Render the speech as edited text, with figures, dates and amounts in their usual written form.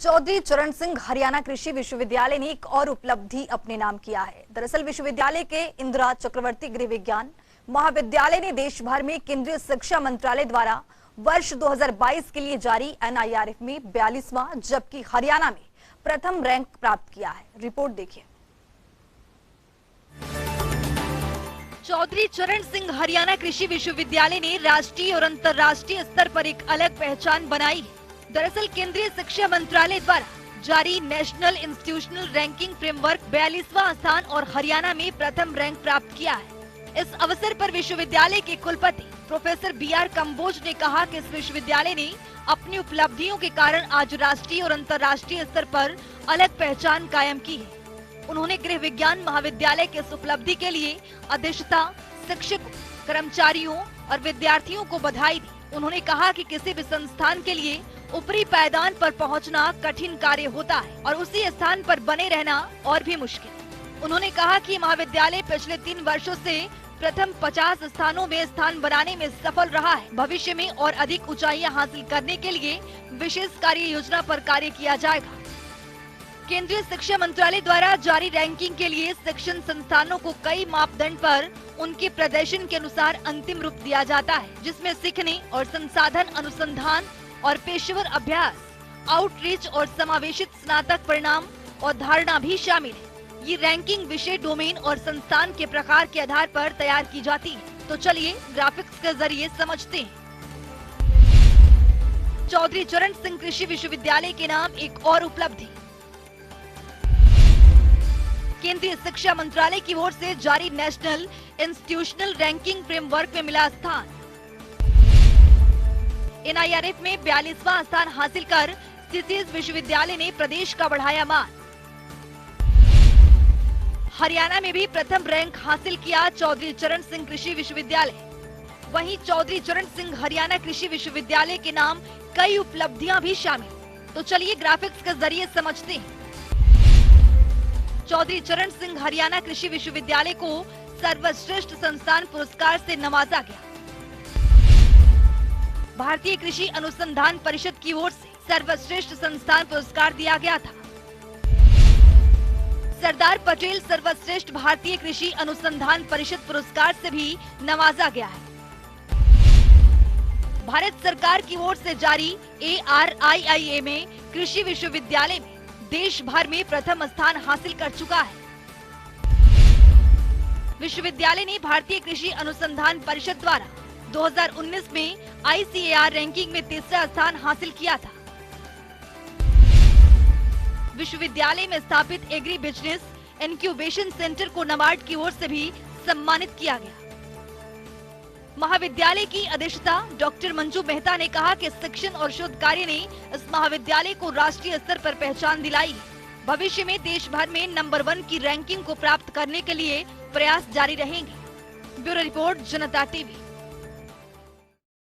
चौधरी चरण सिंह हरियाणा कृषि विश्वविद्यालय ने एक और उपलब्धि अपने नाम किया है। दरअसल विश्वविद्यालय के इंदिरा चक्रवर्ती गृह विज्ञान महाविद्यालय ने देश भर में केंद्रीय शिक्षा मंत्रालय द्वारा वर्ष 2022 के लिए जारी NIRF में 42वां जबकि हरियाणा में प्रथम रैंक प्राप्त किया है। रिपोर्ट देखिए। चौधरी चरण सिंह हरियाणा कृषि विश्वविद्यालय ने राष्ट्रीय और अंतर्राष्ट्रीय स्तर पर एक अलग पहचान बनाई है। दरअसल केंद्रीय शिक्षा मंत्रालय द्वारा जारी नेशनल इंस्टीट्यूशनल रैंकिंग फ्रेमवर्क 42वां स्थान और हरियाणा में प्रथम रैंक प्राप्त किया है। इस अवसर पर विश्वविद्यालय के कुलपति प्रोफेसर BR कंबोज ने कहा कि इस विश्वविद्यालय ने अपनी उपलब्धियों के कारण आज राष्ट्रीय और अंतर्राष्ट्रीय स्तर पर अलग पहचान कायम की है। उन्होंने गृह विज्ञान महाविद्यालय के इस उपलब्धि के लिए अधिष्ठता, शिक्षक, कर्मचारियों और विद्यार्थियों को बधाई दी। उन्होंने कहा कि किसी भी संस्थान के लिए ऊपरी पायदान पर पहुंचना कठिन कार्य होता है और उसी स्थान पर बने रहना और भी मुश्किल। उन्होंने कहा कि महाविद्यालय पिछले 3 वर्षों से प्रथम 50 स्थानों में स्थान बनाने में सफल रहा है। भविष्य में और अधिक ऊंचाइयां हासिल करने के लिए विशेष कार्य योजना पर कार्य किया जाएगा। केंद्रीय शिक्षा मंत्रालय द्वारा जारी रैंकिंग के लिए शिक्षण संस्थानों को कई मापदंड पर उनके प्रदर्शन के अनुसार अंतिम रूप दिया जाता है, जिसमें सीखने और संसाधन अनुसंधान और पेशेवर अभ्यास, आउटरीच और समावेशित स्नातक परिणाम और धारणा भी शामिल है। ये रैंकिंग विषय, डोमेन और संस्थान के प्रकार के आधार पर तैयार की जाती है। तो चलिए ग्राफिक्स के जरिए समझते हैं। चौधरी चरण सिंह कृषि विश्वविद्यालय के नाम एक और उपलब्धि। केंद्रीय शिक्षा मंत्रालय की ओर से जारी नेशनल इंस्टीट्यूशनल रैंकिंग फ्रेमवर्क में मिला स्थान। NIRF में 42वां स्थान हासिल कर CCS विश्वविद्यालय ने प्रदेश का बढ़ाया मान। हरियाणा में भी प्रथम रैंक हासिल किया चौधरी चरण सिंह कृषि विश्वविद्यालय। वहीं चौधरी चरण सिंह हरियाणा कृषि विश्वविद्यालय के नाम कई उपलब्धियां भी शामिल। तो चलिए ग्राफिक्स के जरिए समझते हैं। चौधरी चरण सिंह हरियाणा कृषि विश्वविद्यालय को सर्वश्रेष्ठ संस्थान पुरस्कार से नवाजा गया। भारतीय कृषि अनुसंधान परिषद की ओर से सर्वश्रेष्ठ संस्थान पुरस्कार दिया गया था। सरदार पटेल सर्वश्रेष्ठ भारतीय कृषि अनुसंधान परिषद पुरस्कार से भी नवाजा गया है। भारत सरकार की ओर से जारी ARIIA में कृषि विश्वविद्यालय में देश भर में प्रथम स्थान हासिल कर चुका है। विश्वविद्यालय ने भारतीय कृषि अनुसंधान परिषद द्वारा 2019 में ICAR रैंकिंग में 3रा स्थान हासिल किया था। विश्वविद्यालय में स्थापित एग्री बिजनेस इंक्यूबेशन सेंटर को नाबार्ड की ओर से भी सम्मानित किया गया। महाविद्यालय की अधिष्ठता डॉक्टर मंजू मेहता ने कहा कि शिक्षण और शोध कार्य ने इस महाविद्यालय को राष्ट्रीय स्तर पर पहचान दिलाई है। भविष्य में देश भर में नंबर 1 की रैंकिंग को प्राप्त करने के लिए प्रयास जारी रहेंगे। ब्यूरो रिपोर्ट, जनता टीवी।